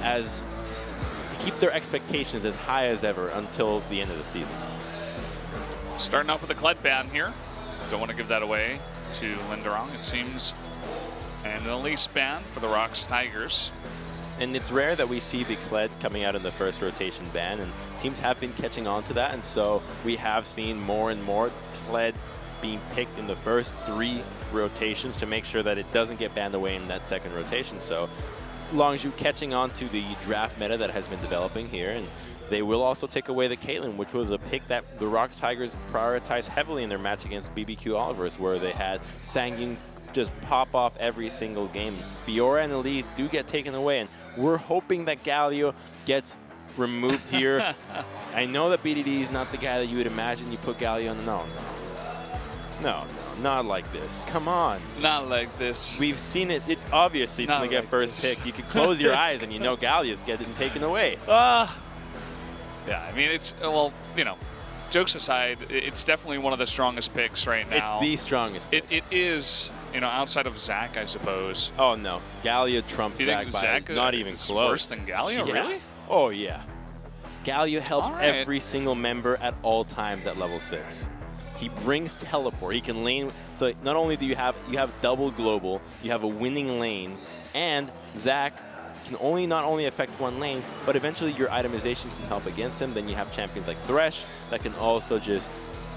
as to keep their expectations as high as ever until the end of the season. Starting off with the Kled ban here. Don't want to give that away to Linderong, it seems. And an Elise ban for the ROX Tigers. And it's rare that we see the Kled coming out in the first rotation ban, and teams have been catching on to that, and so we have seen more and more Kled being picked in the first 3 rotations to make sure that it doesn't get banned away in that second rotation. So Longzhu catching on to the draft meta that has been developing here, and they will also take away the Caitlyn, which was a pick that the ROX Tigers prioritized heavily in their match against BBQ Olivers, where they had Sangyun just pop off every single game. Fiora and Elise do get taken away, and we're hoping that Galio gets removed here. I know that BDD is not the guy that you would imagine you put Galio on. No, not like this. Come on. Not like this. We've seen it. Obviously, it's going to get like first this. pick. You could close your eyes and you know Galio's getting taken away. Yeah, I mean, it's, well, you know, jokes aside, it's definitely one of the strongest picks right now. It's the strongest pick. It is, you know, outside of Zach, I suppose. Oh, no. Galio trumps Zach by Zach not even close. Worse than Galio, yeah. Really? Oh, yeah. Galio helps right. every single member at all times at level 6. He brings teleport. He can lane. So not only do you have double global, you have a winning lane, and Zach can not only affect one lane, but eventually your itemization can help against him. Then you have champions like Thresh that can also just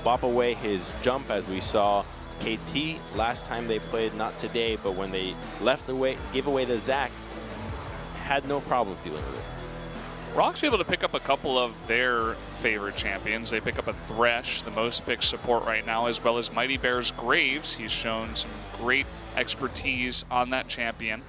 bop away his jump, as we saw KT last time they played, not today, but when they gave away the Zach, had no problems dealing with it. ROX able to pick up a couple of their favorite champions. They pick up a Thresh, the most picked support right now, as well as Mighty Bear's Graves. He's shown some great expertise on that champion.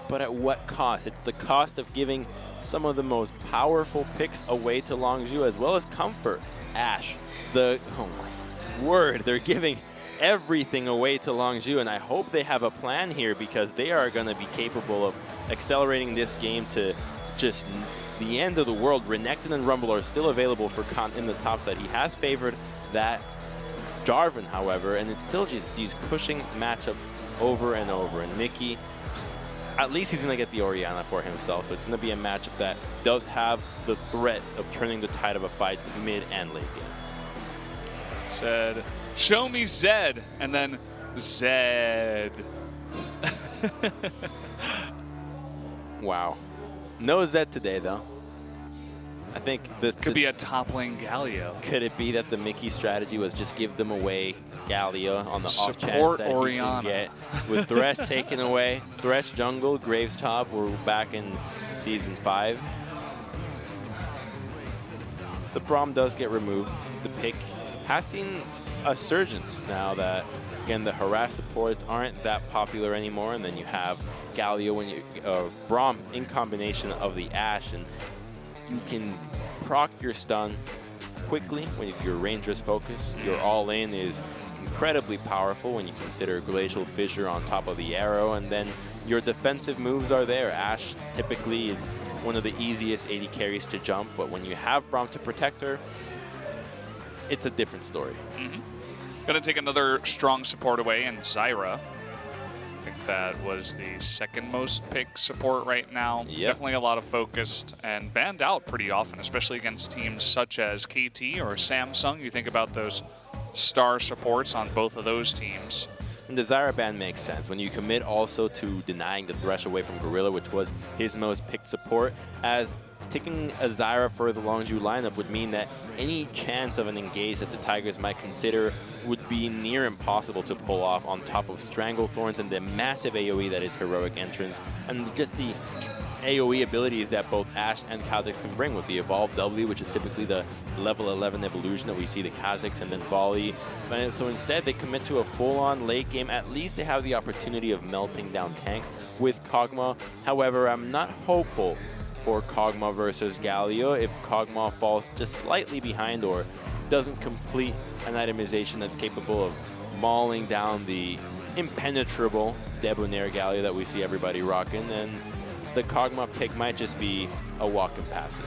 But at what cost? It's the cost of giving some of the most powerful picks away to Longzhu, as well as comfort. Ashe, oh my word, they're giving everything away to Longzhu, and I hope they have a plan here, because they are going to be capable of accelerating this game to just the end of the world. Renekton and Rumble are still available for Kant in the top side. He has favored that Jarvan, however, and it's still just these pushing matchups over and over. And Mickey, at least he's going to get the Orianna for himself, so it's going to be a matchup that does have the threat of turning the tide of a fight mid and late game. Said, show me Zed, and then Zed. Wow. No Zed today, though. I think this could be a top lane Galio. Could it be that the Mickey strategy was just give them away Galio on the off chance that Orianna. He can get? With Thresh taken away, Thresh jungle, Graves top. We're back in Season 5. The Braum does get removed. The pick has seen a surgence now that, again, the harass supports aren't that popular anymore, and then you have Galio when Braum in combination of the Ashe, and you can proc your stun quickly when your Ranger's focus. Your all-in is incredibly powerful when you consider Glacial Fissure on top of the arrow, and then your defensive moves are there. Ashe typically is one of the easiest AD carries to jump, but when you have Braum to protect her, it's a different story. Going to take another strong support away in Zyra. I think that was the second most picked support right now. Yep. Definitely a lot of focused and banned out pretty often, especially against teams such as KT or Samsung. You think about those star supports on both of those teams. And the Zyra ban makes sense when you commit also to denying the Thresh away from Gorilla, which was his most picked support, as taking a Zyra for the Longzhu lineup would mean that any chance of an engage that the Tigers might consider would be near impossible to pull off, on top of Stranglethorns and the massive AoE that is Heroic Entrance, and just the AoE abilities that both Ashe and Kha'Zix can bring with the Evolve W, which is typically the level 11 evolution that we see the Kha'Zix, and then Volley. And so instead they commit to a full-on late game. At least they have the opportunity of melting down tanks with Kog'Maw. However, I'm not hopeful for Kog'Maw versus Galio if Kog'Maw falls just slightly behind or doesn't complete an itemization that's capable of mauling down the impenetrable Debonair Galio that we see everybody rocking, and the Kog'Maw pick might just be a walk and pass it.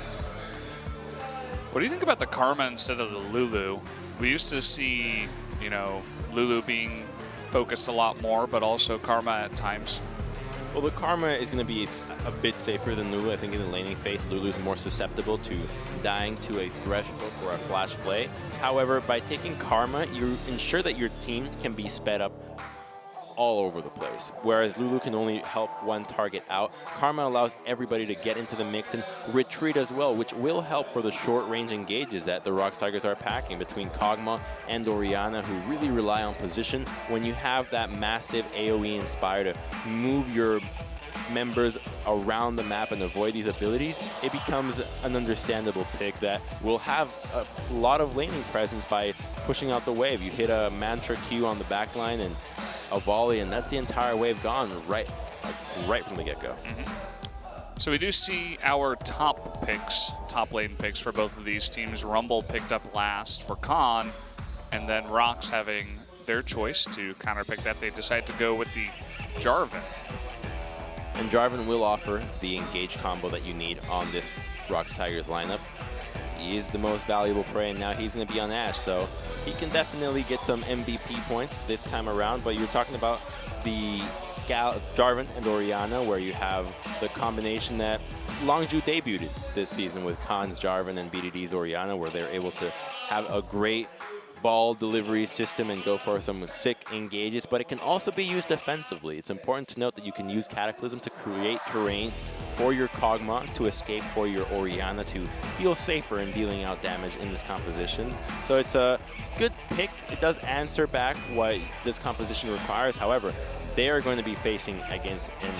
What do you think about the Karma instead of the Lulu? We used to see, you know, Lulu being focused a lot more, but also Karma at times. Well, the Karma is going to be a bit safer than Lulu. I think in the laning phase, Lulu is more susceptible to dying to a Thresh hook or a flash play. However, by taking Karma, you ensure that your team can be sped up all over the place. Whereas Lulu can only help one target out, Karma allows everybody to get into the mix and retreat as well, which will help for the short-range engages that the ROX Tigers are packing between Kog'Maw and Orianna, who really rely on position. When you have that massive AoE Inspire to move your members around the map and avoid these abilities, it becomes an understandable pick that will have a lot of laning presence by pushing out the wave. You hit a Mantra Q on the backline and a volley, and that's the entire wave gone right from the get-go. So we do see our top lane picks for both of these teams. Rumble picked up last for Khan, and then ROX having their choice to counterpick that. They decide to go with the Jarvan. And Jarvan will offer the engage combo that you need on this ROX Tigers lineup. He is the most valuable prey, and now he's going to be on Ashe, so he can definitely get some MVP points this time around. But you're talking about the Jarvan and Orianna, where you have the combination that Longzhu debuted this season with Khan's Jarvan and BDD's Orianna, where they're able to have a great ball delivery system and go for some sick engages, but it can also be used defensively. It's important to note that you can use Cataclysm to create terrain for your Kog'Maw to escape, for your Orianna to feel safer in dealing out damage in this composition. So it's a good pick. It does answer back what this composition requires. However, they are going to be facing against an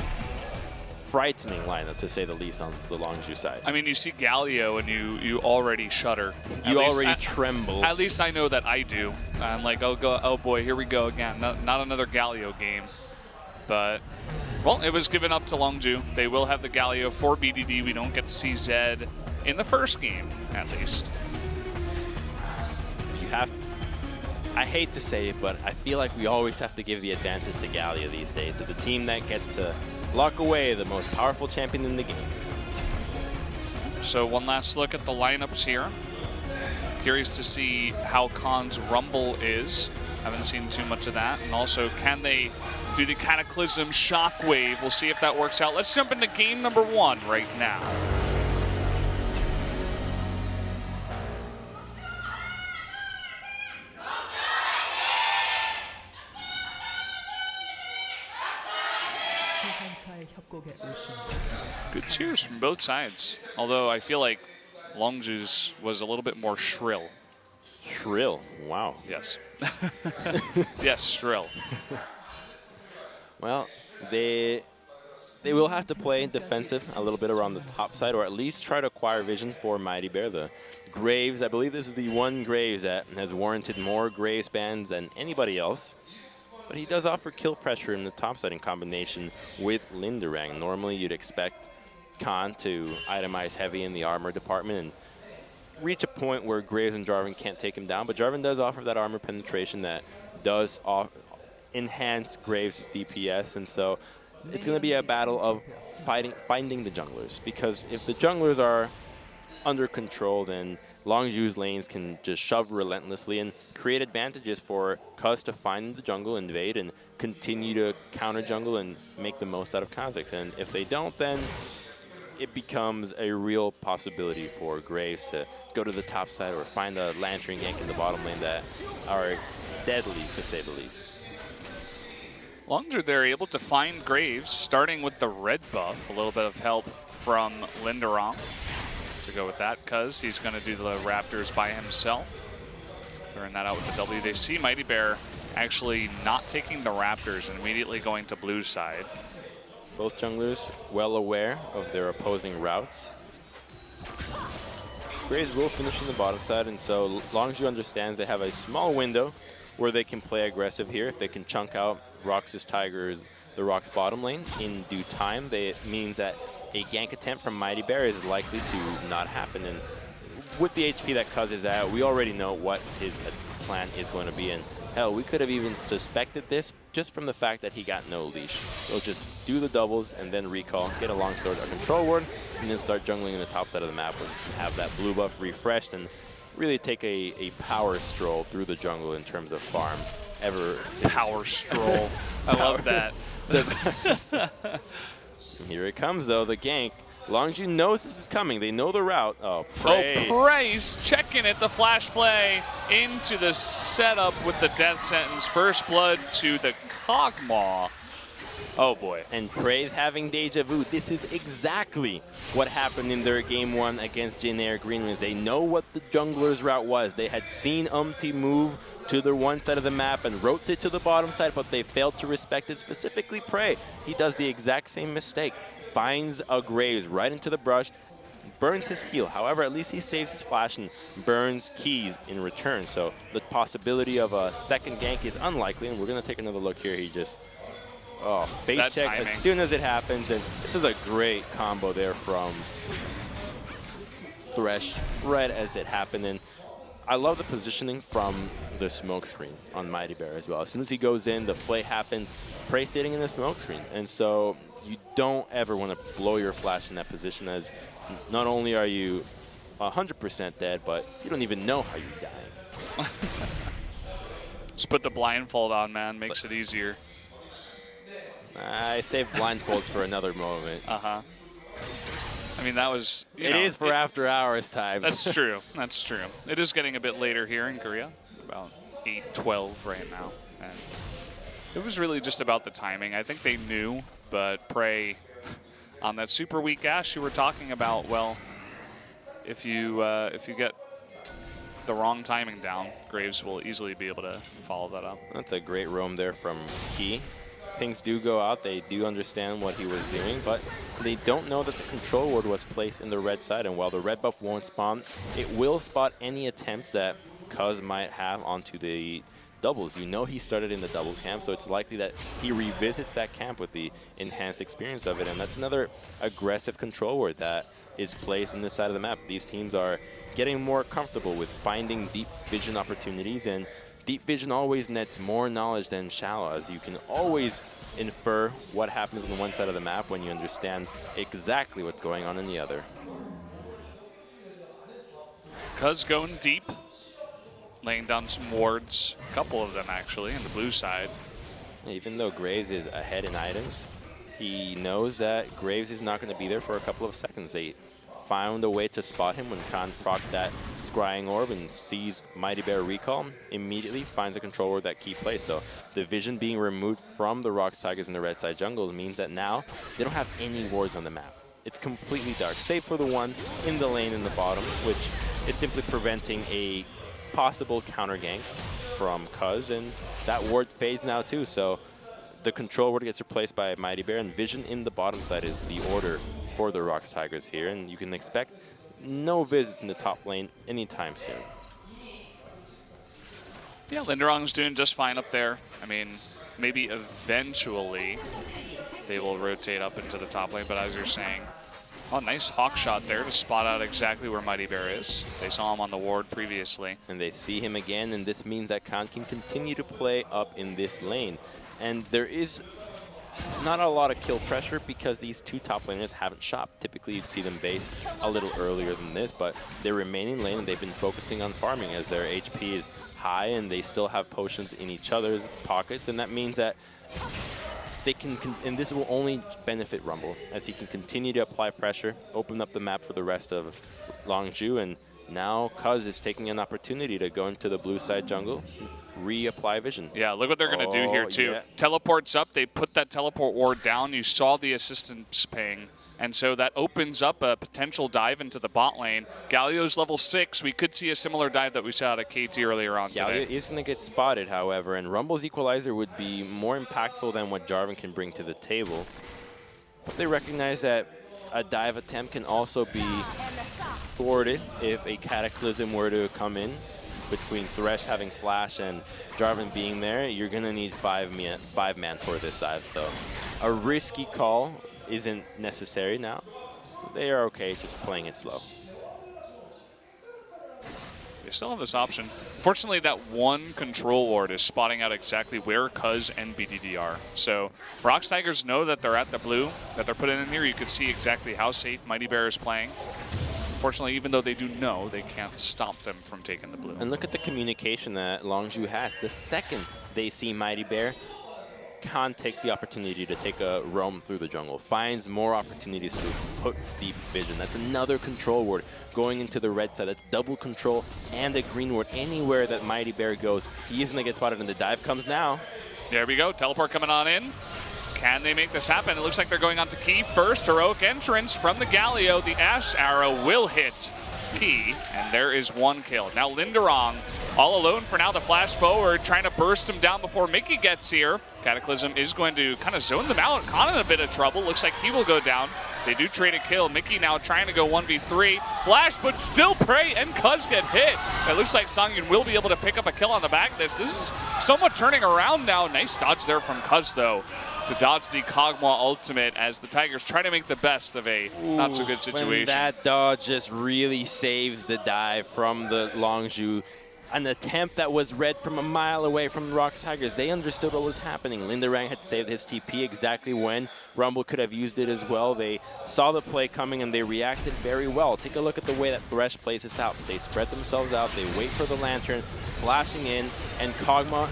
frightening lineup, to say the least, on the Longzhu side. I mean, you see Galio and you already shudder. You already tremble. At least I know that I do. I'm like, oh boy, here we go again. Not another Galio game. But, well, it was given up to Longzhu. They will have the Galio for BDD. We don't get to see Zed in the first game, at least. I hate to say it, but I feel like we always have to give the advantage to Galio these days, to the team that gets to lock away the most powerful champion in the game. So one last look at the lineups here. Curious to see how Khan's Rumble is. Haven't seen too much of that. And also, can they do the Cataclysm Shockwave? We'll see if that works out. Let's jump into game number 1 right now. Good cheers from both sides. Although I feel like Longzhu's was a little bit more shrill. Shrill? Wow. Yes. Yes, shrill. Well, they will have to play defensive a little bit around the top side, or at least try to acquire vision for Mighty Bear. The Graves, I believe this is the one Graves that has warranted more Graves bans than anybody else. But he does offer kill pressure in the top side in combination with Linderang. Normally you'd expect Khan to itemize heavy in the armor department and reach a point where Graves and Jarvan can't take him down, but Jarvan does offer that armor penetration that does enhance Graves' DPS, and so it's going to be a battle of finding the junglers, because if the junglers are under control, then Longzhu's lanes can just shove relentlessly and create advantages for Cuz to find the jungle, invade, and continue to counter jungle and make the most out of Kha'Zix. And if they don't, then it becomes a real possibility for Graves to go to the top side or find a Lantern gank in the bottom lane that are deadly, to say the least. Longzhu, they're able to find Graves, starting with the red buff. A little bit of help from Linderang to go with that, because he's going to do the Raptors by himself. Clearing that out with the W. They see Mighty Bear actually not taking the Raptors and immediately going to blue side. Both junglers well aware of their opposing routes. Graves will finish in the bottom side, and so Longzhu understands they have a small window where they can play aggressive here. If they can chunk out ROX's Tigers, the ROX bottom lane in due time, it means that a gank attempt from Mighty Bear is likely to not happen. And with the HP that Cuz is at, we already know what his plan is going to be. And hell, we could have even suspected this just from the fact that he got no leash. He'll just do the doubles and then recall, get a long sword, a control ward, and then start jungling in the top side of the map and have that blue buff refreshed and really take a power stroll through the jungle in terms of farm. Ever since Power stroll. I love that. Here it comes, though, the gank. Longzhu knows this is coming. They know the route. Oh, Prey. Oh, Prey's checking it. The flash play into the setup with the death sentence. First blood to the Kog'Maw. Oh, boy. And Prey's having deja vu. This is exactly what happened in their game 1 against Jin Greenlands. They know what the jungler's route was. They had seen move to the one side of the map and rotate to the bottom side, but they failed to respect it, specifically Prey. He does the exact same mistake. Finds a Graves right into the brush, burns his heal. However, at least he saves his flash and burns keys in return. So the possibility of a second gank is unlikely, and we're going to take another look here. He just... Oh, base that check timing. As soon as it happens, and this is a great combo there from Thresh right as it happened. And I love the positioning from the smoke screen on Mighty Bear as well. As soon as he goes in, the play happens, Prey sitting in the smoke screen. And so you don't ever want to blow your flash in that position, as not only are you 100% dead, but you don't even know how you're dying. Just put the blindfold on, man. Makes it easier. I saved blindfolds for another moment. Uh-huh. I mean, that was... It is for after hours time. That's true. That's true. It is getting a bit later here in Korea. About 8:12 right now. And it was really just about the timing. I think they knew, but Prey on that super weak Ashe you were talking about, well, if you get the wrong timing down, Graves will easily be able to follow that up. That's a great roam there from Key. Things do go out. They do understand what he was doing, but they don't know that the control ward was placed in the red side. And while the red buff won't spawn, it will spot any attempts that Cuz might have onto the doubles. You know he started in the double camp, so it's likely that he revisits that camp with the enhanced experience of it. And that's another aggressive control ward that is placed in this side of the map. These teams are getting more comfortable with finding deep vision opportunities, and deep vision always nets more knowledge than shallow, as you can always infer what happens on one side of the map when you understand exactly what's going on in the other. Cuz going deep, laying down some wards, a couple of them actually, on the blue side. Even though Graves is ahead in items, he knows that Graves is not going to be there for a couple of seconds. They found a way to spot him when Khan procced that Scrying Orb and sees Mighty Bear recall, immediately finds a control ward that key place. So the vision being removed from the ROX Tigers in the red side jungles means that now they don't have any wards on the map. It's completely dark, save for the one in the lane in the bottom, which is simply preventing a possible counter gank from Cuz, and that ward fades now too. So the control ward gets replaced by Mighty Bear, and vision in the bottom side is the order for the ROX Tigers here, and you can expect no visits in the top lane anytime soon. Yeah, Linderong's doing just fine up there. I mean, maybe eventually they will rotate up into the top lane, but as you're saying, oh, nice hawk shot there to spot out exactly where Mighty Bear is. They saw him on the ward previously. And they see him again, and this means that Khan can continue to play up in this lane. And there is not a lot of kill pressure because these two top laners haven't shopped. Typically, you'd see them base a little earlier than this, but they remain in lane, and they've been focusing on farming as their HP is high, and they still have potions in each other's pockets, and that means that they can, and this will only benefit Rumble, as he can continue to apply pressure, open up the map for the rest of Longzhu, and now Cuz is taking an opportunity to go into the blue side jungle, reapply vision. Yeah, look what they're going to do here, too. Yeah. Teleports up. They put that teleport ward down. You saw the assistance ping. And so that opens up a potential dive into the bot lane. Galio's level 6. We could see a similar dive that we saw at KT earlier on today. Galio is going to get spotted, however, and Rumble's equalizer would be more impactful than what Jarvan can bring to the table. But they recognize that a dive attempt can also be thwarted if a Cataclysm were to come in. Between Thresh having flash and Jarvan being there, you're going to need five man for this dive. So a risky call isn't necessary now. They are okay just playing it slow. They still have this option. Fortunately, that one control ward is spotting out exactly where Cuz and BDD are. So ROX Tigers know that they're at the blue, that they're putting in here. You can see exactly how safe Mighty Bear is playing. Unfortunately, even though they do know, they can't stop them from taking the blue. And look at the communication that Longzhu has. The second they see Mighty Bear, Khan takes the opportunity to take a roam through the jungle, finds more opportunities to put deep vision. That's another control ward going into the red side. That's double control and a green ward. Anywhere that Mighty Bear goes, he isn't going to get spotted, and the dive comes now. There we go. Teleport coming on in. Can they make this happen? It looks like they're going on to Key first. Heroic entrance from the Galio. The Ash Arrow will hit Key, and there is one kill. Now Linderong all alone for now. The flash forward, trying to burst him down before Mickey gets here. Cataclysm is going to kind of zone them out. Khan in a bit of trouble. Looks like he will go down. They do trade a kill. Mickey now trying to go 1v3. Flash, but still Prey and Cuz get hit. It looks like Songyun will be able to pick up a kill on the back of this. This is somewhat turning around now. Nice dodge there from Cuz, though, to dodge the Kog'Maw ultimate as the Tigers try to make the best of a not-so-good situation. That dodge just really saves the dive from the Longzhu. An attempt that was read from a mile away from the ROX Tigers. They understood what was happening. Linderang had saved his TP exactly when Rumble could have used it as well. They saw the play coming and they reacted very well. Take a look at the way that Thresh plays this out. They spread themselves out, they wait for the Lantern, flashing in, and Kog'Maw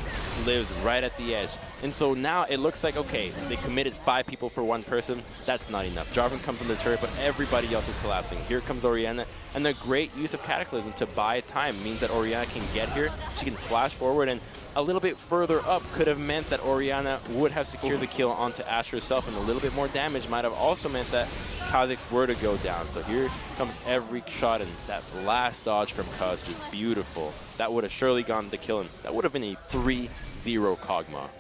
lives right at the edge. And so now it looks like, okay, they committed 5 people for 1 person. That's not enough. Jarvan comes from the turret, but everybody else is collapsing. Here comes Orianna, and the great use of Cataclysm to buy time means that Orianna can get here. She can flash forward, and a little bit further up could have meant that Orianna would have secured the kill onto Ashe herself, and a little bit more damage might have also meant that Kha'Zix were to go down. So here comes every shot, and that last dodge from Kuz was beautiful. That would have surely gone to kill, and that would have been a 3-0 Kog'Maw.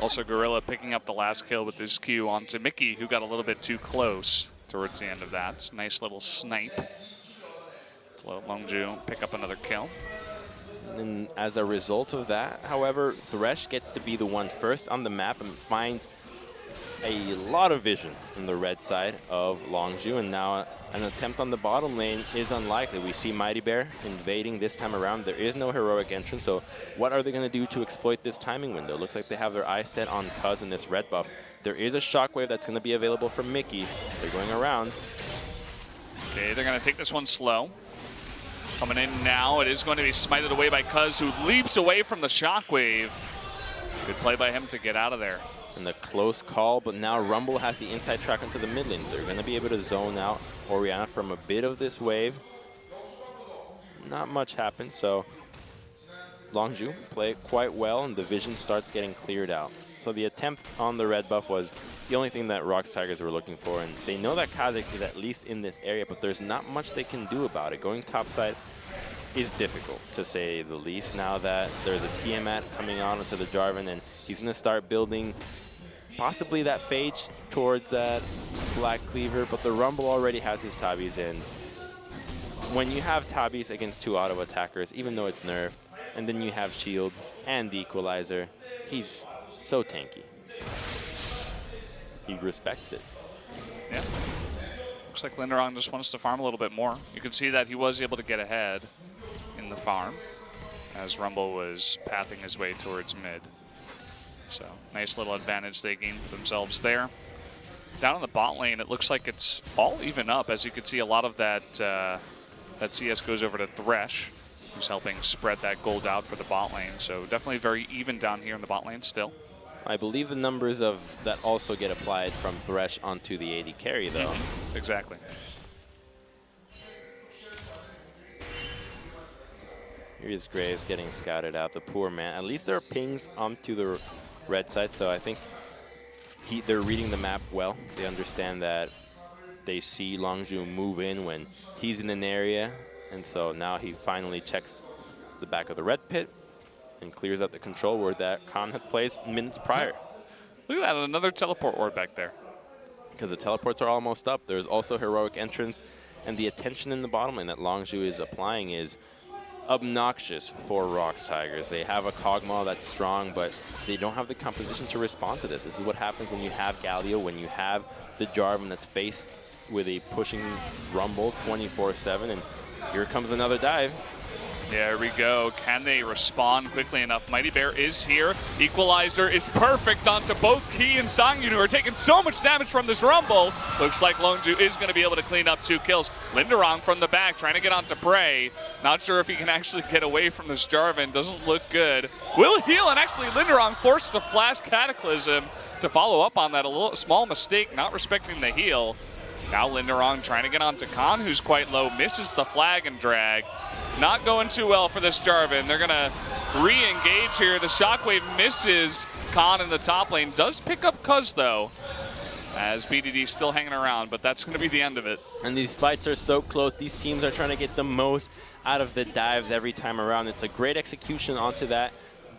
Also, Gorilla picking up the last kill with his Q onto Mickey, who got a little bit too close towards the end of that. Nice little snipe. Let Longzhu pick up another kill. And as a result of that, however, Thresh gets to be the one first on the map and finds a lot of vision in the red side of Longzhu, and now an attempt on the bottom lane is unlikely. We see Mighty Bear invading this time around. There is no heroic entrance, so what are they going to do to exploit this timing window? Looks like they have their eyes set on Cuz in this red buff. There is a shockwave that's going to be available from Mickey. They're going around. Okay, they're going to take this one slow. Coming in now, it is going to be smited away by Cuz, who leaps away from the shockwave. Good play by him to get out of there. And the close call, but now Rumble has the inside track into the mid lane. They're going to be able to zone out Orianna from a bit of this wave. Not much happened, so Longzhu play quite well, and the vision starts getting cleared out. So the attempt on the red buff was the only thing that ROX Tigers were looking for, and they know that Kha'Zix is at least in this area, but there's not much they can do about it. Going topside is difficult, to say the least, now that there's a Tiamat coming on into the Jarvan, and he's going to start building possibly that Phage towards that Black Cleaver, but the Rumble already has his Tabis in. When you have Tabis against 2 auto attackers, even though it's nerfed, and then you have Shield and the Equalizer, he's so tanky. He respects it. Yeah. Looks like Linderong just wants to farm a little bit more. You can see that he was able to get ahead in the farm as Rumble was pathing his way towards mid. So nice little advantage they gained for themselves there. Down on the bot lane, it looks like it's all even up. As you can see, a lot of that that CS goes over to Thresh, who's helping spread that gold out for the bot lane. So definitely very even down here in the bot lane still. I believe the numbers of that also get applied from Thresh onto the AD carry, though. Mm-hmm. Exactly. Here's Graves getting scouted out, the poor man. At least there are pings onto the red side, so I think they're reading the map well. They understand that they see Longzhu move in when he's in an area, and so now he finally checks the back of the red pit and clears out the control ward that Khan had placed minutes prior. Look at that, another teleport ward back there. Because the teleports are almost up. There's also heroic entrance, and the attention in the bottom lane that Longzhu is applying is obnoxious for ROX Tigers. They have a Kog'Maw that's strong, but they don't have the composition to respond to this. This is what happens when you have Galio, when you have the Jarvan that's faced with a pushing Rumble 24/7, and here comes another dive. There we go. Can they respond quickly enough? Mighty Bear is here. Equalizer is perfect onto both Key and Sangyun, who are taking so much damage from this Rumble. Looks like Longzhu is going to be able to clean up 2 kills. Linderong from the back trying to get onto Prey. Not sure if he can actually get away from this Jarvan. Doesn't look good. Will heal, and actually Linderong forced to flash Cataclysm to follow up on that. A little small mistake, not respecting the heal. Now Linderong trying to get onto Khan, who's quite low. Misses the flag and drag. Not going too well for this Jarvan. They're going to re-engage here. The Shockwave misses Khan in the top lane. Does pick up Cuz, though, as BDD still hanging around, but that's going to be the end of it. And these fights are so close. These teams are trying to get the most out of the dives every time around. It's a great execution onto that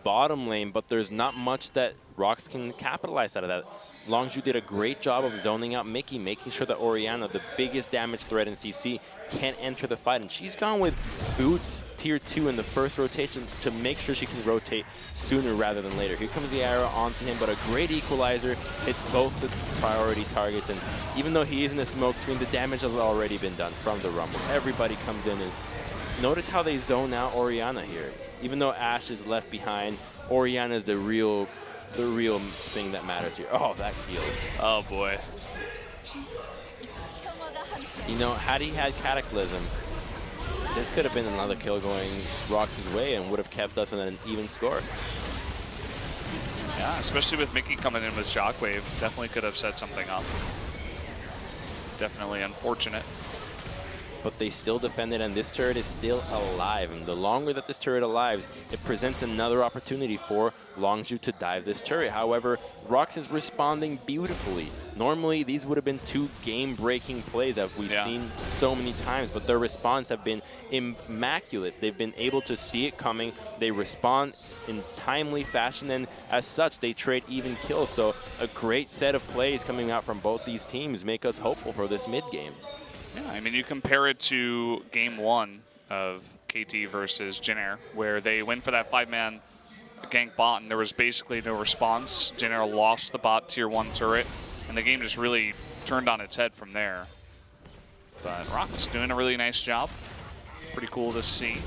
bottom lane, but there's not much that ROX can capitalize out of that. Longzhu did a great job of zoning out Mickey, making sure that Orianna, the biggest damage threat in CC, can't enter the fight. And she's gone with Boots tier 2 in the first rotation to make sure she can rotate sooner rather than later. Here comes the arrow onto him, but a great equalizer hits both the priority targets. And even though he is in the smoke screen, the damage has already been done from the Rumble. Everybody comes in, and notice how they zone out Orianna here. Even though Ashe is left behind, Orianna is the real thing that matters here. Oh, that heal. Oh, boy. You know, had he had Cataclysm, this could have been another kill going ROX's way and would have kept us in an even score. Yeah, especially with Mickey coming in with Shockwave. Definitely could have set something up. Definitely unfortunate. But they still defended, and this turret is still alive. And the longer that this turret alive, it presents another opportunity for Longzhu to dive this turret. However, ROX is responding beautifully. Normally, these would have been 2 game-breaking plays that we've seen so many times, but their response have been immaculate. They've been able to see it coming. They respond in timely fashion, and as such, they trade even kills. So a great set of plays coming out from both these teams make us hopeful for this mid-game. Yeah, I mean, you compare it to game 1 of KT versus Jin-Air, where they went for that 5-man gank bot, and there was basically no response. Jin-Air lost the bot tier 1 turret, and the game just really turned on its head from there. But ROX doing a really nice job. Pretty cool to see.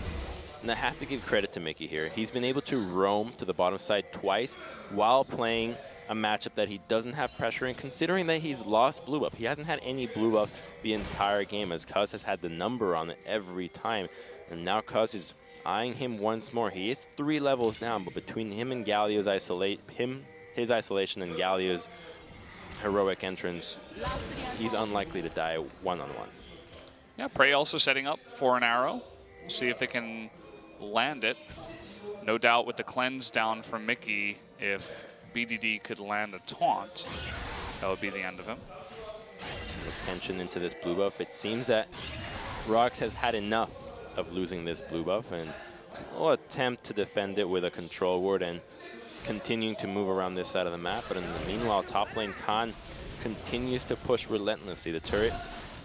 And I have to give credit to Mickey here. He's been able to roam to the bottom side twice while playing a matchup that he doesn't have pressure in, considering that he's lost blue buff. He hasn't had any blue buffs the entire game, as Cuz has had the number on it every time. And now Cuz is eyeing him once more. He is 3 levels down, but between him and Galio's his isolation and Galio's heroic entrance, he's unlikely to die one-on-one. Yeah, Prey also setting up for an arrow. We'll see if they can land it. No doubt with the cleanse down from Mickey, if BDD could land a taunt, that would be the end of him. Attention into this blue buff. It seems that ROX has had enough of losing this blue buff, and will attempt to defend it with a control ward and continuing to move around this side of the map. But in the meanwhile, top lane Khan continues to push relentlessly. The turret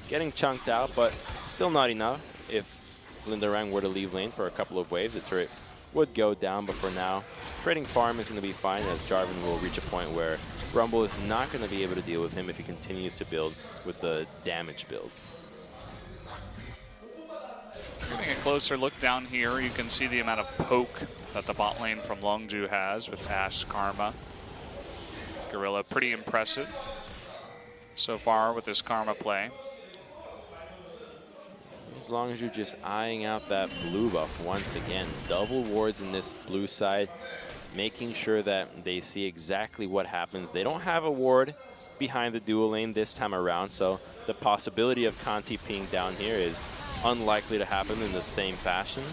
getting chunked out, but still not enough. If Linderang were to leave lane for a couple of waves, the turret would go down, but for now, trading farm is going to be fine, as Jarvan will reach a point where Rumble is not going to be able to deal with him if he continues to build with the damage build. Getting a closer look down here, you can see the amount of poke that the bot lane from Longzhu has with Ashe, Karma, Gorilla. Pretty impressive so far with this Karma play. As long as you're just eyeing out that blue buff once again. Double wards in this blue side, making sure that they see exactly what happens. They don't have a ward behind the dual lane this time around, so the possibility of Khan TPing down here is unlikely to happen in the same fashion.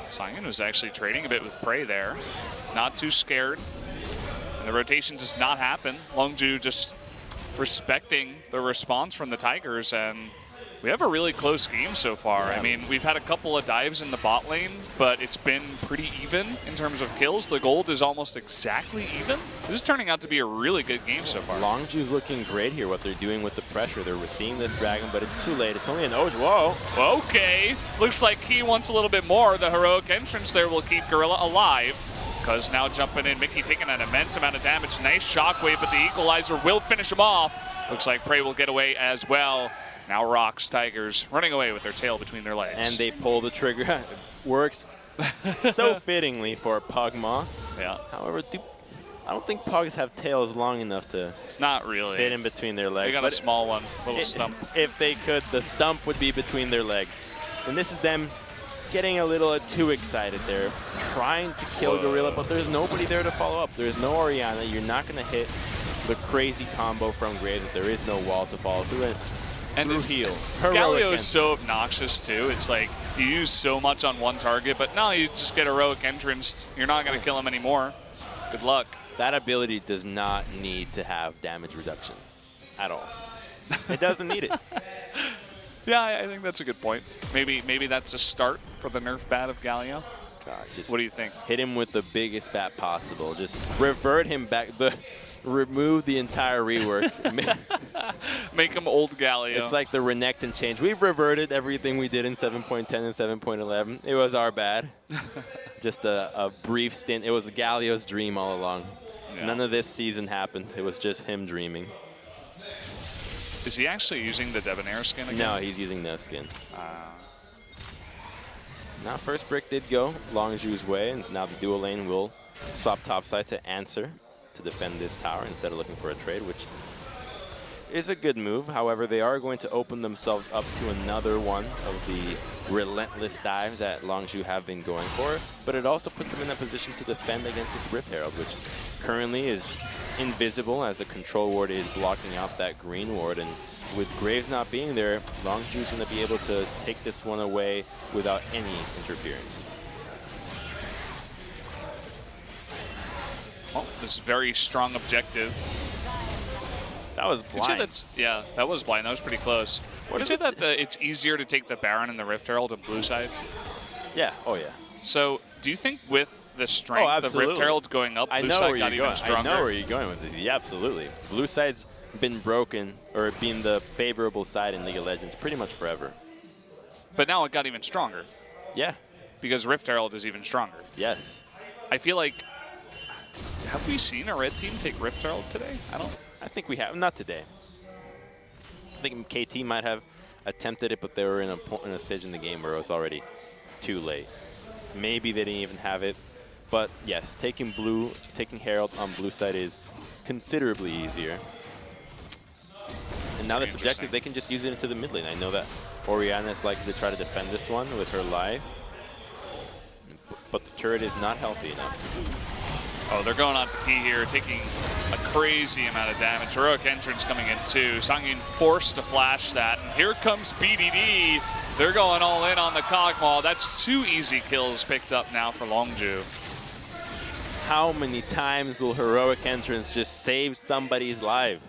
Sangyun was actually trading a bit with Prey there. Not too scared. And the rotation does not happen. Longzhu just respecting the response from the Tigers, and we have a really close game so far. Yeah. I mean, we've had a couple of dives in the bot lane, but it's been pretty even in terms of kills. The gold is almost exactly even. This is turning out to be a really good game so far. Longzhu's looking great here, what they're doing with the pressure. They're seeing this dragon, but it's too late. It's only an Oj. Whoa. Okay. Looks like he wants a little bit more. The heroic entrance there will keep Gorilla alive. Cuz now jumping in, Mickey taking an immense amount of damage. Nice shockwave, but the equalizer will finish him off. Looks like Prey will get away as well. Now ROX Tigers running away with their tail between their legs. And they pull the trigger. Works so fittingly for Pugma. Yeah. However, I don't think Pugs have tails long enough to not really fit in between their legs. They got a small one, little stump. If they could, the stump would be between their legs. And this is them getting a little too excited there, trying to kill Gorilla, but there's nobody there to follow up. There's no Orianna. You're not going to hit the crazy combo from Graves. There is no wall to follow through it. And it's heal. Galio is so obnoxious too. It's like you use so much on one target, but now you just get heroic entrance. You're not going to kill him anymore. Good luck. That ability does not need to have damage reduction at all. It doesn't need it. Yeah, I think that's a good point. Maybe that's a start for the nerf bat of Galio. God, just what do you think? Hit him with the biggest bat possible. Just revert him back. Remove the entire rework. Make him old Galio. It's like the Renekton change. We've reverted everything we did in 7.10 and 7.11. It was our bad. Just a brief stint. It was Galio's dream all along. Yeah. None of this season happened. It was just him dreaming. Is he actually using the Debonair skin again? No, he's using no skin. Now first brick did go Longzhu's way, and now the dual lane will swap topside to answer to defend this tower instead of looking for a trade, which is a good move. However, they are going to open themselves up to another one of the relentless dives that Longzhu have been going for, but it also puts them in a position to defend against this Rift Herald, which currently is invisible as the control ward is blocking out that green ward, and with Graves not being there, Longzhu's going to be able to take this one away without any interference. Well, this very strong objective. That was blind. Yeah, that was blind. That was pretty close. Would you say that it's easier to take the Baron and the Rift Herald on blue side? Yeah. Oh, yeah. So, do you think with the strength of Rift Herald going up, blue side got even stronger? I know where you're going with this. Yeah, absolutely. Blue side's been broken, or been the favorable side in League of Legends pretty much forever. But now it got even stronger. Yeah. Because Rift Herald is even stronger. Yes. I feel like, have we seen a red team take Rift Herald today? I think we have. Not today. I think KT might have attempted it, but they were in a stage in the game where it was already too late. Maybe they didn't even have it. But yes, taking Herald on blue side is considerably easier. And now this objective, they can just use it into the mid lane. I know that Orianna is likely to try to defend this one with her live, but the turret is not healthy enough. Oh, they're going on to P here, taking a crazy amount of damage. Heroic entrance coming in too. Sangyun forced to flash that. And here comes BDD. They're going all in on the Kog'Maw. That's 2 easy kills picked up now for Longzhu. How many times will heroic entrance just save somebody's life?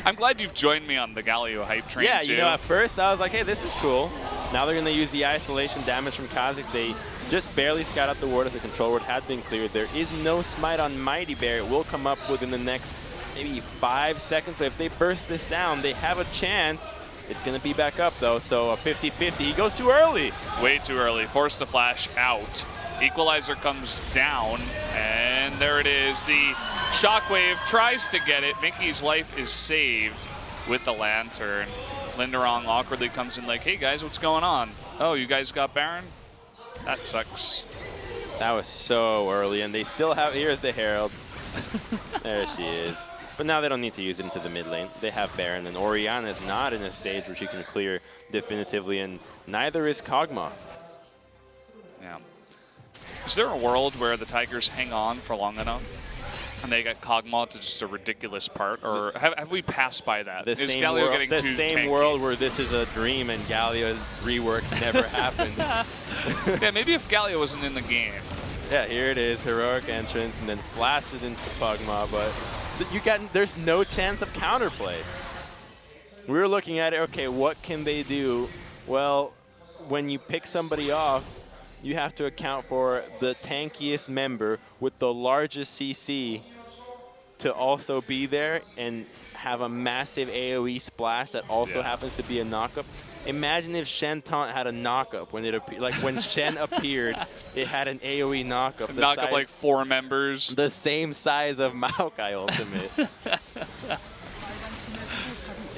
I'm glad you've joined me on the Galio hype train, yeah, too. You know, at first I was like, hey, this is cool. Now they're going to use the isolation damage from Kha'Zix. They just barely scout out the ward as the control ward had been cleared. There is no smite on Mighty Bear. It will come up within the next maybe 5 seconds. So if they burst this down, they have a chance. It's going to be back up, though, so a 50-50. He goes too early. Way too early. Forced to flash out. Equalizer comes down, and there it is. The Shockwave tries to get it. Mickey's life is saved with the Lantern. Linderong awkwardly comes in like, hey, guys, what's going on? Oh, you guys got Baron? That sucks. That was so early, and they still have, here's the Herald. There she is. But now they don't need to use it into the mid lane. They have Baron, and Orianna is not in a stage where she can clear definitively, and neither is Kog'Maw. Yeah. Is there a world where the Tigers hang on for long enough and they get Kog'Maw to just a ridiculous part, or have we passed by that? Is Galio getting too same world where this is a dream and Galio's rework never happened. Yeah, maybe if Galio wasn't in the game. Yeah, here it is, heroic entrance, and then flashes into Kog'Maw, but there's no chance of counterplay. We were looking at it, okay, what can they do? Well, when you pick somebody off, you have to account for the tankiest member with the largest CC to also be there and have a massive AoE splash that also happens to be a knockup. Imagine if Shen Taunt had a knockup when it appeared. Like when Shen appeared, it had an AoE knockup. Knock up like 4 members. The same size of Maokai Ultimate.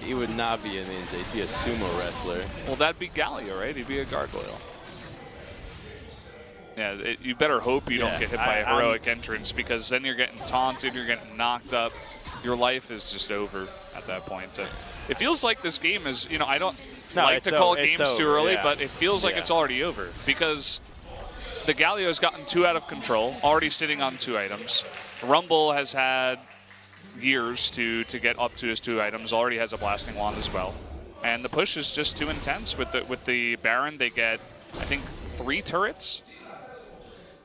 He would not be a ninja. He'd be a sumo wrestler. Well, that'd be Galio, right? He'd be a gargoyle. Yeah, you better hope you don't get hit by a heroic entrance, because then you're getting taunted, you're getting knocked up. Your life is just over at that point. It feels like this game is, you know, I don't like to call games too early, but it feels like it's already over, because the Galio's gotten 2 out of control, already sitting on 2 items. Rumble has had years to get up to his 2 items, already has a blasting wand as well. And the push is just too intense. With the Baron, they get, I think, 3 turrets.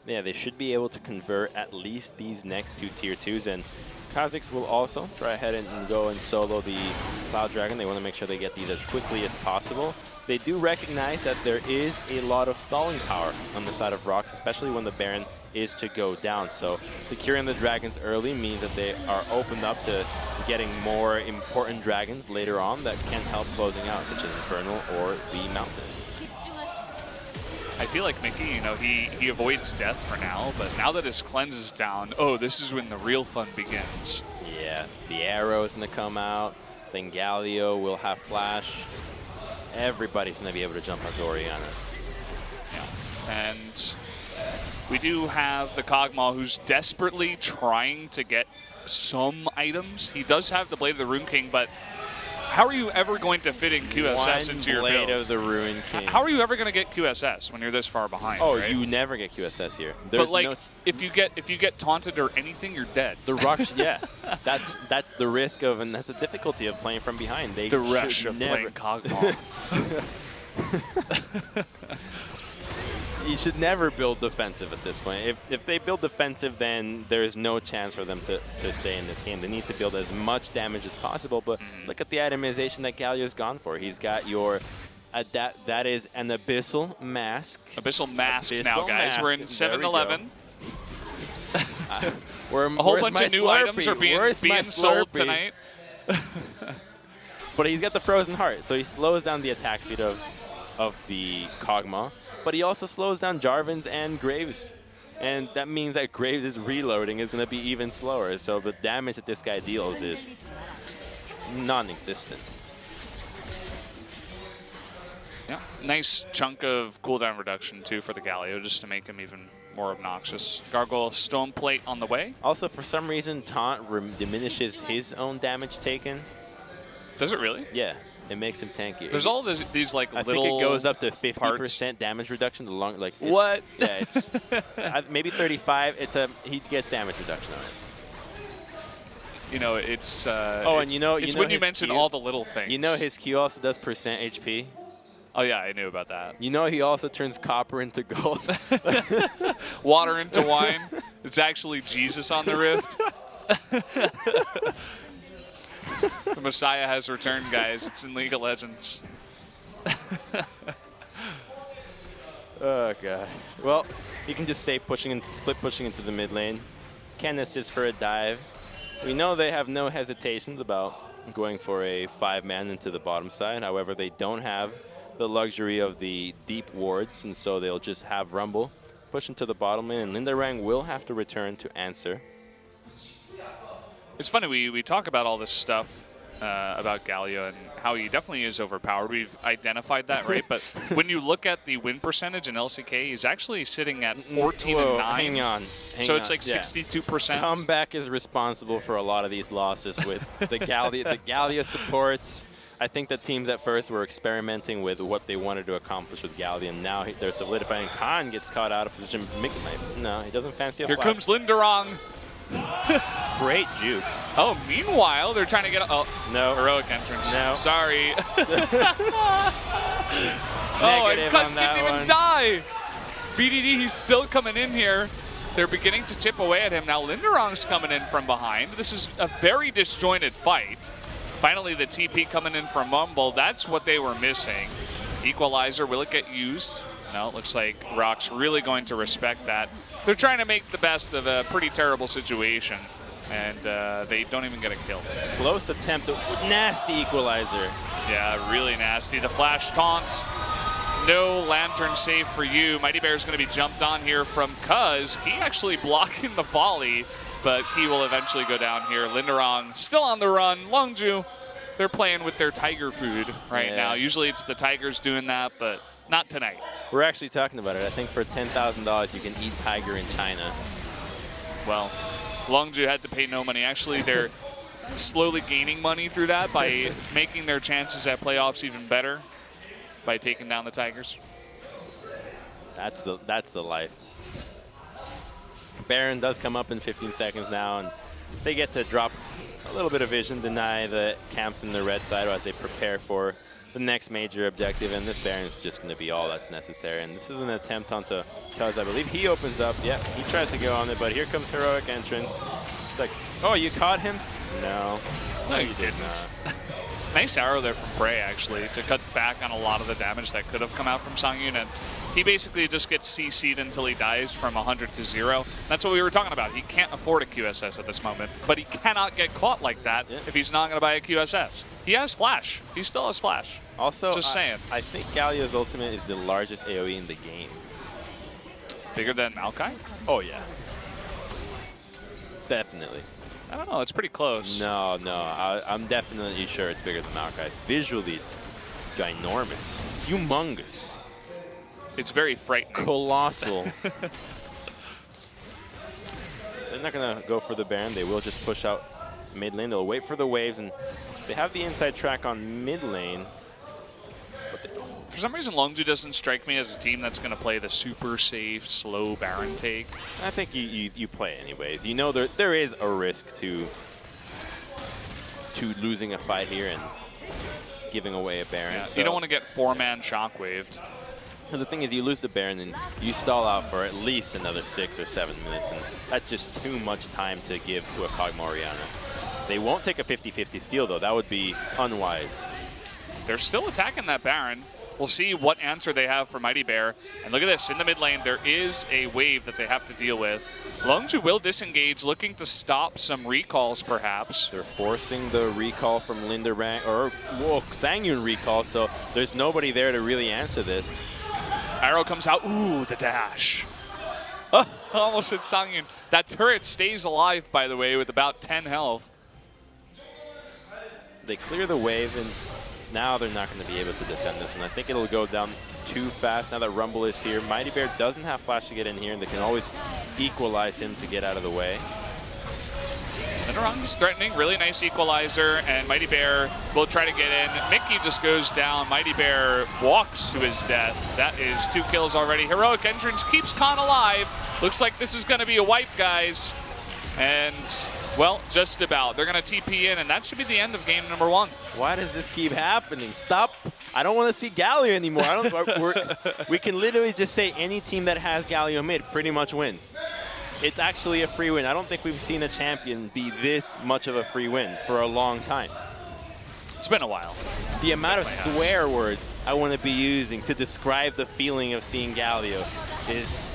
Yeah, they should be able to convert at least these next 2 tier 2s, and Kha'Zix will also try ahead and go and solo the Cloud Dragon. They want to make sure they get these as quickly as possible. They do recognize that there is a lot of stalling power on the side of ROX, especially when the Baron is to go down. So securing the dragons early means that they are opened up to getting more important dragons later on that can help closing out, such as Infernal or the Mountain. I feel like Mickey, you know, he avoids death for now, but now that his cleanse is down, oh, this is when the real fun begins. Yeah, the arrow's gonna come out, then Galio will have flash. Everybody's gonna be able to jump on Oriana. Yeah, and we do have the Kog'Maw, who's desperately trying to get some items. He does have the Blade of the Rune King, but how are you ever going to fit in QSS into your build? Blade of the Rune King. How are you ever going to get QSS when you're this far behind? Oh, right? you never get QSS here. But like, if you get taunted or anything, you're dead. The rush, yeah, that's the risk of, and that's the difficulty of playing from behind. The rush of playing Kog'Maw. You should never build defensive at this point. If they build defensive, then there's no chance for them to stay in this game. They need to build as much damage as possible, but look at the itemization that Galio's gone for. He's got your, that is an Abyssal Mask. Abyssal Mask now, guys. We're in 7-11. A whole bunch of new items are being sold tonight. But he's got the Frozen Heart, so he slows down the attack speed of the Kog'Maw. But he also slows down Jarvan's and Graves. And that means that Graves' reloading is going to be even slower. So the damage that this guy deals is non-existent. Yeah, nice chunk of cooldown reduction, too, for the Galio, just to make him even more obnoxious. Gargoyle Stone Plate on the way. Also, for some reason, Taunt diminishes his own damage taken. Does it really? Yeah. It makes him tanky. There's all these like I little. I think it goes up to 50% damage reduction. What? Yeah, it's maybe 35. He gets damage reduction on it. You know, it's. And it's when you mention all the little things. You know, his Q also does percent HP. Oh yeah, I knew about that. You know, he also turns copper into gold. Water into wine. It's actually Jesus on the rift. The Messiah has returned, guys. It's in League of Legends. Oh, God. Well, he can just stay split pushing into the mid lane. Can assist for a dive. We know they have no hesitations about going for a 5-man into the bottom side. However, they don't have the luxury of the deep wards, and so they'll just have Rumble push into the bottom lane, and Lindarang will have to return to answer. It's funny, we talk about all this stuff about Galio and how he definitely is overpowered. We've identified that, right? But when you look at the win percentage in LCK, he's actually sitting at 14-9. Hang on. So it's like 62%. Comeback is responsible for a lot of these losses with the Galio supports. I think the teams at first were experimenting with what they wanted to accomplish with Galio, and now they're solidifying. Khan gets caught out of position. No, he doesn't fancy a Here flash. comes Lindarang. Great juke. Oh, meanwhile, they're trying to get no heroic entrance. No. Sorry. And Cuts didn't even die. BDD, he's still coming in here. They're beginning to chip away at him. Now Lindarang's coming in from behind. This is a very disjointed fight. Finally, the TP coming in from Mumble. That's what they were missing. Equalizer, will it get used? No, it looks like ROX really going to respect that. They're trying to make the best of a pretty terrible situation, and they don't even get a kill. Close attempt, nasty equalizer. Yeah, really nasty. The flash taunt. No lantern save for you. Mighty Bear is going to be jumped on here from Cuz. He actually blocking the volley. but he will eventually go down here. Linderong still on the run. Longzhu, they're playing with their tiger food right now. Usually it's the Tigers doing that, but not tonight. We're actually talking about it. I think for $10,000 you can eat tiger in China. Well, Longzhu had to pay no money. Actually, they're slowly gaining money through that by making their chances at playoffs even better by taking down the Tigers. That's the life. Baron does come up in 15 seconds now, and they get to drop a little bit of vision, deny the camps in the red side as they prepare for the next major objective, and this Baron is just going to be all that's necessary. And this is an attempt onto Cuz, I believe. He opens up. Yeah, he tries to go on it, but here comes Heroic Entrance. It's like, oh, you caught him? No. No, you didn't. Nice arrow there from Prey, actually, to cut back on a lot of the damage that could have come out from Songyun. And he basically just gets CC'd until he dies from 100 to 0. That's what we were talking about. He can't afford a QSS at this moment, but he cannot get caught like that if he's not going to buy a QSS. He has Flash. He still has Flash. Also, just saying. I think Galio's ultimate is the largest AoE in the game. Bigger than Maokai? Oh, yeah. Definitely. I don't know. It's pretty close. No. I'm definitely sure it's bigger than Maokai's. Visually, it's ginormous. Humongous. It's very frightening. Colossal. They're not going to go for the Baron. They will just push out mid lane. They'll wait for the waves, and they have the inside track on mid lane. For some reason, Longzhu doesn't strike me as a team that's going to play the super safe, slow Baron take. I think you play anyways. You know there is a risk to losing a fight here and giving away a Baron. Yeah, so you don't want to get 4-man shockwaved. The thing is, you lose the Baron and you stall out for at least another 6 or 7 minutes, and that's just too much time to give to a Kog'Maw. They won't take a 50-50 steal, though. That would be unwise. They're still attacking that Baron. We'll see what answer they have for Mighty Bear. And look at this. In the mid lane, there is a wave that they have to deal with. Longzhu will disengage, looking to stop some recalls, perhaps. They're forcing the recall from Linderang, or Songyun recall, so there's nobody there to really answer this. Arrow comes out. Ooh, the dash. Almost hit Songyun. That turret stays alive, by the way, with about 10 health. They clear the wave, and now they're not going to be able to defend this one. I think it'll go down too fast now that Rumble is here. Mighty Bear doesn't have Flash to get in here, and they can always equalize him to get out of the way. Linderong is threatening, really nice equalizer, and Mighty Bear will try to get in. Mickey just goes down. Mighty Bear walks to his death. That is 2 kills already. Heroic Entrance keeps Khan alive. Looks like this is going to be a wipe, guys. And, well, just about. They're going to TP in, and that should be the end of game number 1. Why does this keep happening? Stop. I don't want to see Galio anymore. We can literally just say any team that has Galio mid pretty much wins. It's actually a free win. I don't think we've seen a champion be this much of a free win for a long time. It's been a while. The amount of swear words I want to be using to describe the feeling of seeing Galio is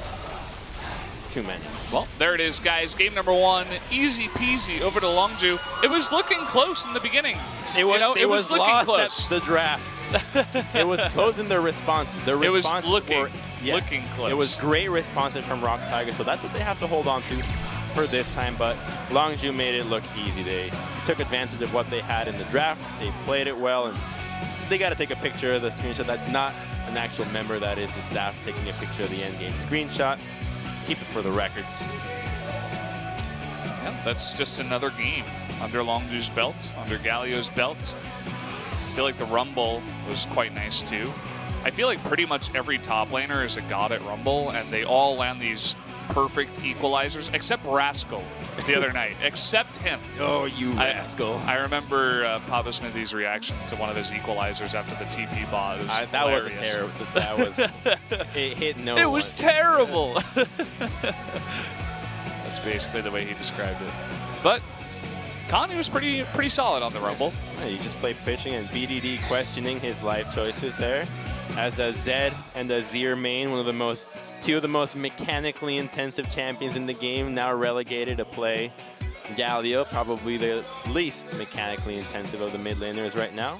too many. Well, there it is, guys. Game number 1, easy peasy over to Longzhu. It was looking close in the beginning. It was looking lost close. at the draft. It was close in their responses. Their responses looking close. It was great responses from ROX Tiger, so that's what they have to hold on to for this time. But Longzhu made it look easy. They took advantage of what they had in the draft. They played it well, and they got to take a picture of the screenshot. That's not an actual member. That is the staff taking a picture of the endgame screenshot. Keep it for the records. Yeah, that's just another game under Longzhu's belt, under Galio's belt. I feel like the Rumble was quite nice too. I feel like pretty much every top laner is a god at Rumble, and they all land these perfect equalizers, except Rascal the other night. Except him. Oh, you rascal. I remember Papa Smithy's reaction to one of his equalizers after the TP bot. That wasn't terrible. That was, it hit no one. It was terrible. That's basically the way he described it. But Connie was pretty solid on the Rumble. Yeah, you just play pitching, and BDD questioning his life choices there. As a Zed and a Zir main, two of the most mechanically intensive champions in the game, now relegated to play Galio, probably the least mechanically intensive of the mid laners right now.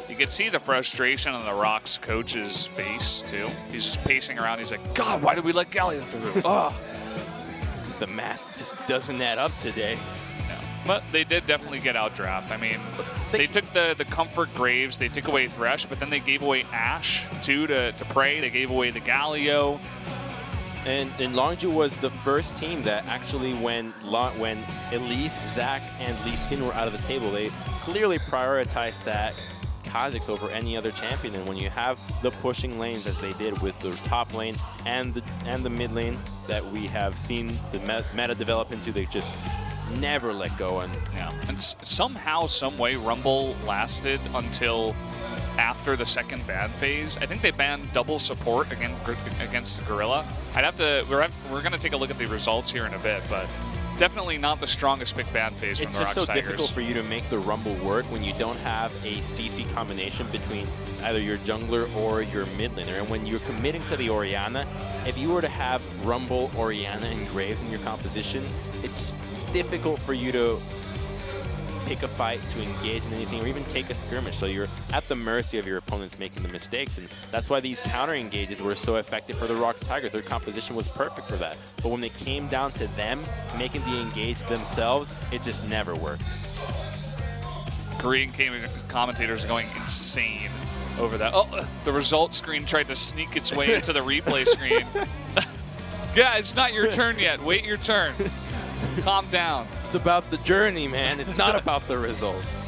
You can see the frustration on the ROX coach's face too. He's just pacing around. He's like, God, why did we let Galio through? Oh. The math just doesn't add up today. No. But they did definitely get outdraft. I mean, they took the comfort Graves, they took away Thresh, but then they gave away Ashe too to Prey. They gave away the Galio. And Longzhu was the first team that actually, when Elise, Zac, and Lee Sin were out of the table, they clearly prioritized that Kha'Zix over any other champion. And when you have the pushing lanes as they did with the top lane and the mid lane that we have seen the meta develop into, they just never let go. And somehow, some way, Rumble lasted until after the second ban phase. I think they banned double support against Gorilla. We're going to take a look at the results here in a bit, but definitely not the strongest pick ban phase from the ROX Tigers. It's just so difficult for you to make the Rumble work when you don't have a CC combination between either your jungler or your mid laner. And when you're committing to the Orianna, if you were to have Rumble, Orianna, and Graves in your composition, it's difficult for you to pick a fight, to engage in anything, or even take a skirmish. So you're at the mercy of your opponents making the mistakes, and that's why these counter engages were so effective for the ROX Tigers. Their composition was perfect for that. But when it came down to them making the engage themselves, it just never worked. Korean commentators are going insane over that. Oh, the result screen tried to sneak its way into the replay screen. Yeah, it's not your turn yet. Wait your turn. Calm down. It's about the journey, man. It's not about the results.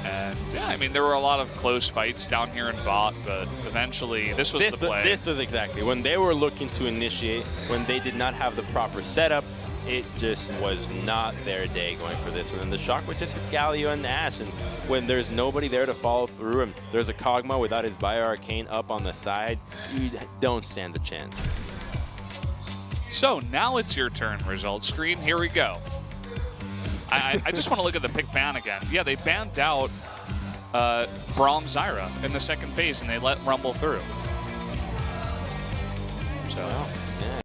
And yeah, I mean, there were a lot of close fights down here in bot, but eventually this was the play. This was exactly when they were looking to initiate, when they did not have the proper setup. It just was not their day going for this one. And the Shockwave just hits Galio and Ashe, and when there's nobody there to follow through, and there's a Kog'Maw without his Bio Arcane up on the side, you don't stand a chance. So now it's your turn, result screen. Here we go. I just want to look at the pick ban again. Yeah, they banned out Braum Zyra in the second phase, and they let Rumble through. So. Wow.